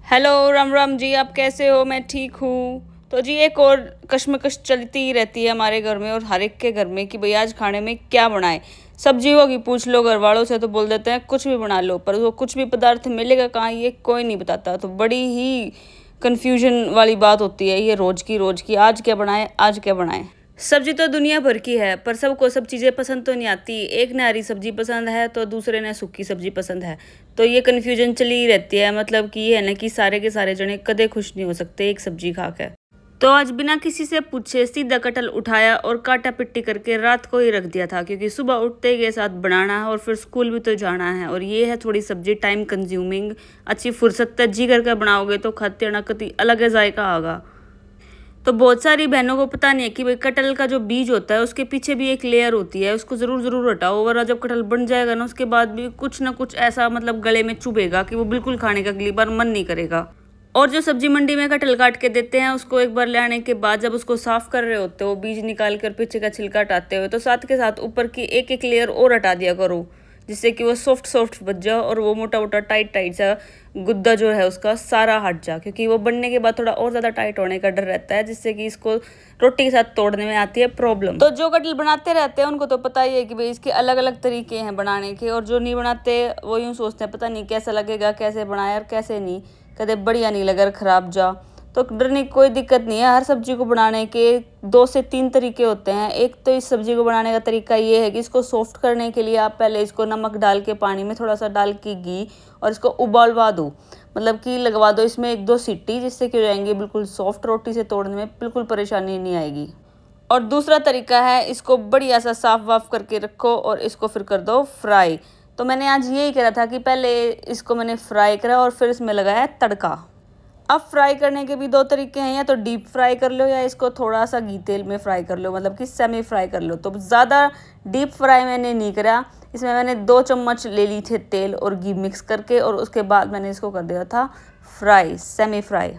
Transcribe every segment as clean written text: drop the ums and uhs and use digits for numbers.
Hello Ram Ram ji, आप कैसे हो? मैं ठीक हूँ। तो जी एक और कश्मकश चलती ही रहती है हमारे घर में और हर एक के घर में कि भाई आज खाने में क्या बनाए। सब्जी होगी, पूछ लो घर वालों से तो बोल देते हैं कुछ भी बना लो, पर वो कुछ भी पदार्थ मिलेगा कहाँ ये कोई नहीं बताता। तो बड़ी ही कन्फ्यूजन वाली बात होती है ये रोज की आज क्या बनाए आज क्या बनाए। सब्जी तो दुनिया भर की है पर सबको सब चीज़ें पसंद तो नहीं आती। एक ने हरी सब्जी पसंद है तो दूसरे ने सूखी सब्जी पसंद है। तो ये कन्फ्यूजन चली ही रहती है। मतलब कि ये है ना कि सारे के सारे जने कदे खुश नहीं हो सकते एक सब्जी खा के। तो आज बिना किसी से पूछे सीधा कटहल उठाया और काटा पिट्टी करके रात को ही रख दिया था, क्योंकि सुबह उठते के साथ बनाना है और फिर स्कूल भी तो जाना है। और ये है थोड़ी सब्जी टाइम कंज्यूमिंग, अच्छी फुर्सत जी करके बनाओगे तो खाते ना कति अलग है जायका आगा। तो बहुत सारी बहनों को पता नहीं है कि भाई कटहल का जो बीज होता है उसके पीछे भी एक लेयर होती है, उसको ज़रूर हटाओ, वरना जब कटहल बन जाएगा ना उसके बाद भी कुछ ना कुछ ऐसा मतलब गले में चुभेगा कि वो बिल्कुल खाने का अगली बार मन नहीं करेगा। और जो सब्जी मंडी में कटहल काट के देते हैं उसको एक बार ले आने के बाद जब उसको साफ कर रहे होते हो, बीज निकाल कर पीछे का छिलका हटाते हुए, तो साथ के साथ ऊपर की एक लेयर और हटा दिया करो, जिससे कि वो सॉफ्ट बच जाओ और वो मोटा टाइट सा गुद्दा जो है उसका सारा हट जा। क्योंकि वो बनने के बाद थोड़ा और ज़्यादा टाइट होने का डर रहता है, जिससे कि इसको रोटी के साथ तोड़ने में आती है प्रॉब्लम। तो जो कटहल बनाते रहते हैं उनको तो पता ही है कि भाई इसके अलग अलग तरीके हैं बनाने के, और जो नहीं बनाते वो यूँ सोचते हैं पता नहीं कैसा लगेगा, कैसे बनाया और कैसे नहीं, कदे बढ़िया नहीं लगा खराब जा। तो डरने की कोई दिक्कत नहीं है। हर सब्जी को बनाने के 2 से 3 तरीके होते हैं। एक तो इस सब्जी को बनाने का तरीका ये है कि इसको सॉफ्ट करने के लिए आप पहले इसको नमक डाल के पानी में थोड़ा सा डाल के घी और इसको उबालवा दो, मतलब कि लगवा दो इसमें 1-2 सीटी, जिससे कि हो जाएंगे बिल्कुल सॉफ्ट। रोटी से तोड़ने में बिल्कुल परेशानी नहीं आएगी। और दूसरा तरीका है इसको बढ़िया सा साफ वाफ करके रखो और इसको फिर कर दो फ्राई। तो मैंने आज यही करा था कि पहले इसको मैंने फ्राई करा और फिर इसमें लगाया तड़का। अब फ्राई करने के भी 2 तरीके हैं, या तो डीप फ्राई कर लो या इसको थोड़ा सा घी तेल में फ्राई कर लो, मतलब कि सेमी फ्राई कर लो। तो ज़्यादा डीप फ्राई मैंने नहीं करा, इसमें मैंने 2 चम्मच ले ली थे तेल और घी मिक्स करके, और उसके बाद मैंने इसको कर दिया था फ्राई, सेमी फ्राई,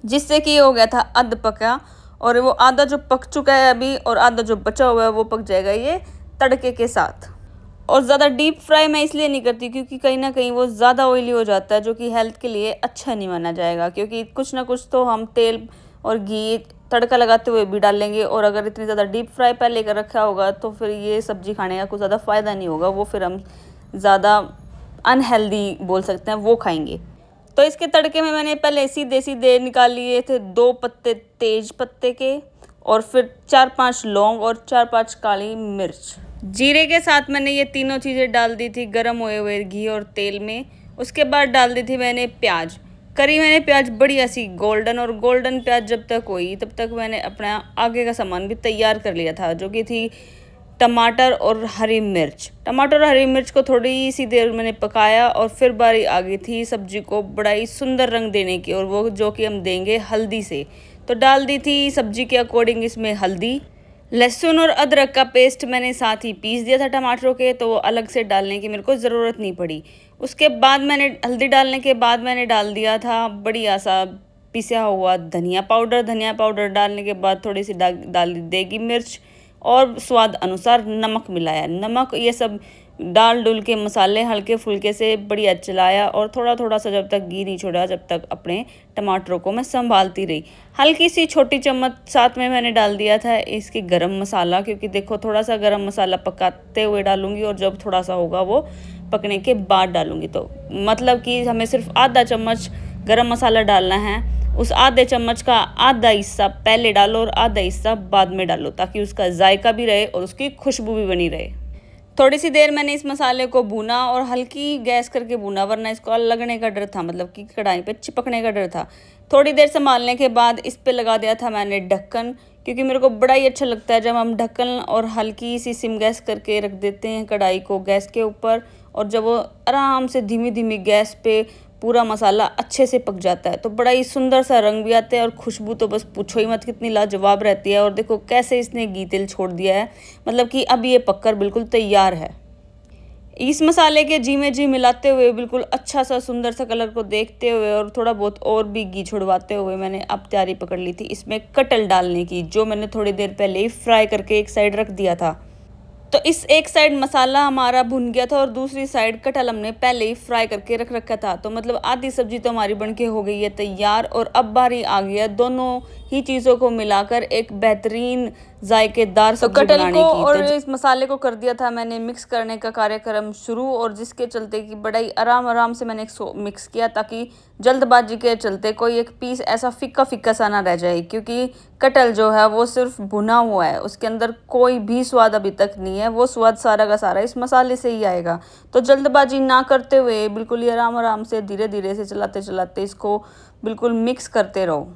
जिससे कि हो गया था अध पका। और वो आधा जो पक चुका है अभी और आधा जो बचा हुआ है वो पक जाएगा ये तड़के के साथ। और ज़्यादा डीप फ्राई मैं इसलिए नहीं करती क्योंकि कहीं ना कहीं वो ज़्यादा ऑयली हो जाता है, जो कि हेल्थ के लिए अच्छा नहीं माना जाएगा। क्योंकि कुछ ना कुछ तो हम तेल और घी तड़का लगाते हुए भी डालेंगे, और अगर इतनी ज़्यादा डीप फ्राई पहले कर रखा होगा तो फिर ये सब्ज़ी खाने का कुछ ज़्यादा फ़ायदा नहीं होगा, वो फिर हम ज़्यादा अनहेल्दी बोल सकते हैं वो खाएंगे। तो इसके तड़के में मैंने पहले सीधे निकाल लिए थे 2 पत्ते तेज पत्ते के, और फिर 4-5 लौंग और 4-5 काली मिर्च। जीरे के साथ मैंने ये तीनों चीज़ें डाल दी थी गर्म हुए घी और तेल में। उसके बाद डाल दी थी मैंने प्याज। करी मैंने प्याज बढ़िया सी गोल्डन, और गोल्डन प्याज जब तक हुई तब तक मैंने अपना आगे का सामान भी तैयार कर लिया था, जो कि थी टमाटर और हरी मिर्च। टमाटर और हरी मिर्च को थोड़ी सी देर मैंने पकाया, और फिर बारी आ गई थी सब्जी को बड़ा ही सुंदर रंग देने की, और वो जो कि हम देंगे हल्दी से। तो डाल दी थी सब्जी के अकॉर्डिंग इसमें हल्दी। लहसुन और अदरक का पेस्ट मैंने साथ ही पीस दिया था टमाटरों के, तो वो अलग से डालने की मेरे को ज़रूरत नहीं पड़ी। उसके बाद मैंने हल्दी डालने के बाद मैंने डाल दिया था बढ़िया सा पिसा हुआ धनिया पाउडर डालने के बाद थोड़ी सी डाल दी देगी मिर्च, और स्वाद अनुसार नमक मिलाया। नमक ये सब डाल डुल के मसाले हल्के फुल्के से बढ़िया चलाया, और थोड़ा सा जब तक घी नहीं छोड़ा जब तक अपने टमाटरों को मैं संभालती रही। हल्की सी छोटी चम्मच साथ में मैंने डाल दिया था इसकी गरम मसाला, क्योंकि देखो थोड़ा सा गरम मसाला पकाते हुए डालूंगी और जब थोड़ा सा होगा वो पकने के बाद डालूंगी। तो मतलब कि हमें सिर्फ आधा चम्मच गरम मसाला डालना है। उस आधे चम्मच का आधा हिस्सा पहले डालो और आधा हिस्सा बाद में डालो, ताकि उसका जायका भी रहे और उसकी खुशबू भी बनी रहे। थोड़ी सी देर मैंने इस मसाले को भूना और हल्की गैस करके भूना, वरना इसको लगने का डर था, मतलब कि कढ़ाई पे चिपकने का डर था। थोड़ी देर संभालने के बाद इस पे लगा दिया था मैंने ढक्कन, क्योंकि मेरे को बड़ा ही अच्छा लगता है जब हम ढक्कन और हल्की सी सिम गैस करके रख देते हैं कढ़ाई को गैस के ऊपर, और जब वो आराम से धीमी गैस पे पूरा मसाला अच्छे से पक जाता है तो बड़ा ही सुंदर सा रंग भी आता है, और खुशबू तो बस पूछो ही मत कितनी लाजवाब रहती है। और देखो कैसे इसने घी तेल छोड़ दिया है, मतलब कि अब ये पककर बिल्कुल तैयार है। इस मसाले के जी में जी मिलाते हुए बिल्कुल अच्छा सा सुंदर सा कलर को देखते हुए और थोड़ा बहुत और भी घी छुड़वाते हुए मैंने अब तैयारी पकड़ ली थी इसमें कटहल डालने की, जो मैंने थोड़ी देर पहले ही फ्राई करके एक साइड रख दिया था। तो इस एक साइड मसाला हमारा भुन गया था और दूसरी साइड कटहल हमने पहले ही फ्राई करके रख रखा था। तो मतलब आधी सब्जी तो हमारी बनके हो गई है तैयार। और अब बारी आ गई है दोनों ही चीज़ों को मिलाकर एक बेहतरीन जायकेदार सब्जी बनाने की। और इस मसाले को कर दिया था मैंने मिक्स करने का कार्यक्रम शुरू, और जिसके चलते कि बड़ा ही आराम से मैंने मिक्स किया ताकि जल्दबाजी के चलते कोई एक पीस ऐसा फिक्का फिक्का सा ना रह जाए, क्योंकि कटहल जो है वो सिर्फ भुना हुआ है, उसके अंदर कोई भी स्वाद अभी तक नहीं है। वो स्वाद सारा का सारा इस मसाले से ही आएगा। तो जल्दबाजी ना करते हुए बिल्कुल ही आराम से धीरे धीरे से चलाते चलाते इसको बिल्कुल मिक्स करते रहो,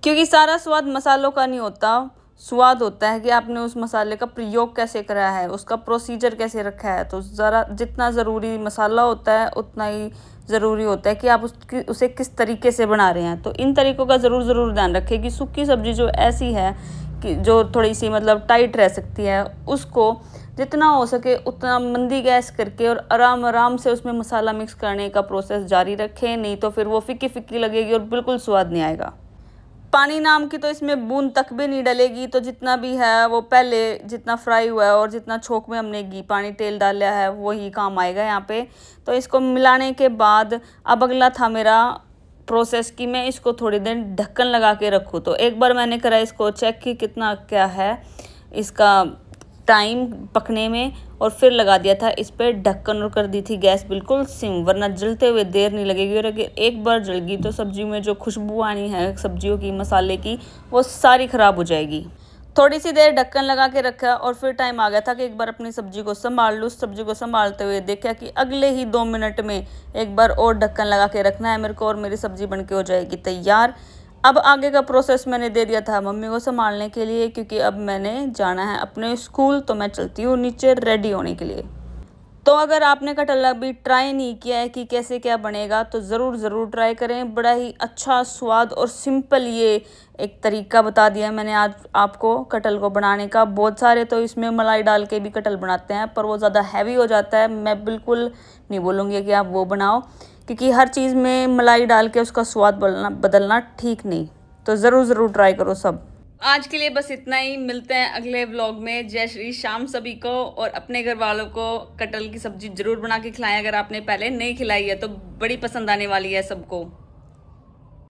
क्योंकि सारा स्वाद मसालों का नहीं होता। स्वाद होता है कि आपने उस मसाले का प्रयोग कैसे करा है, उसका प्रोसीजर कैसे रखा है। तो ज़रा जितना ज़रूरी मसाला होता है उतना ही ज़रूरी होता है कि आप उसे किस तरीके से बना रहे हैं। तो इन तरीक़ों का ज़रूर ध्यान रखें कि सूखी सब्ज़ी जो ऐसी है कि जो थोड़ी सी मतलब टाइट रह सकती है, उसको जितना हो सके उतना मंदी गैस करके और आराम से उसमें मसाला मिक्स करने का प्रोसेस जारी रखें, नहीं तो फिर वो फीकी फीकी लगेगी और बिल्कुल स्वाद नहीं आएगा। पानी नाम की तो इसमें बूंद तक भी नहीं डलेगी। तो जितना भी है वो पहले जितना फ्राई हुआ है और जितना छोंक में हमने घी पानी तेल डाला है वही काम आएगा यहाँ पे। तो इसको मिलाने के बाद अब अगला था मेरा प्रोसेस कि मैं इसको थोड़ी देर ढक्कन लगा के रखूँ। तो एक बार मैंने करा इसको चेक कि कितना क्या है इसका टाइम पकने में, और फिर लगा दिया था इस पर ढक्कन और कर दी थी गैस बिल्कुल सिम, वरना जलते हुए देर नहीं लगेगी। और अगर एक बार जल गई तो सब्जी में जो खुशबू आनी है सब्जियों की मसाले की वो सारी ख़राब हो जाएगी। थोड़ी सी देर ढक्कन लगा के रखा और फिर टाइम आ गया था कि एक बार अपनी सब्जी को संभाल लूँ। सब्जी को संभालते हुए देखा कि अगले ही 2 मिनट में एक बार और ढक्कन लगा के रखना है मेरे को, और मेरी सब्जी बनके हो जाएगी तैयार। अब आगे का प्रोसेस मैंने दे दिया था मम्मी को संभालने के लिए, क्योंकि अब मैंने जाना है अपने स्कूल। तो मैं चलती हूँ नीचे रेडी होने के लिए। तो अगर आपने कटहल अभी ट्राई नहीं किया है कि कैसे क्या बनेगा तो ज़रूर ट्राई करें। बड़ा ही अच्छा स्वाद और सिंपल ये एक तरीका बता दिया मैंने आज आपको कटहल को बनाने का। बहुत सारे तो इसमें मलाई डाल के भी कटहल बनाते हैं, पर वो ज़्यादा हैवी हो जाता है। मैं बिल्कुल नहीं बोलूँगी कि आप वो बनाओ, क्योंकि हर चीज़ में मलाई डाल के उसका स्वाद बदलना ठीक नहीं। तो ज़रूर ट्राई करो सब। आज के लिए बस इतना ही, मिलते हैं अगले व्लॉग में। जय श्री श्याम सभी को, और अपने घर वालों को कटहल की सब्जी जरूर बना के खिलाएं। अगर आपने पहले नहीं खिलाई है तो बड़ी पसंद आने वाली है सबको।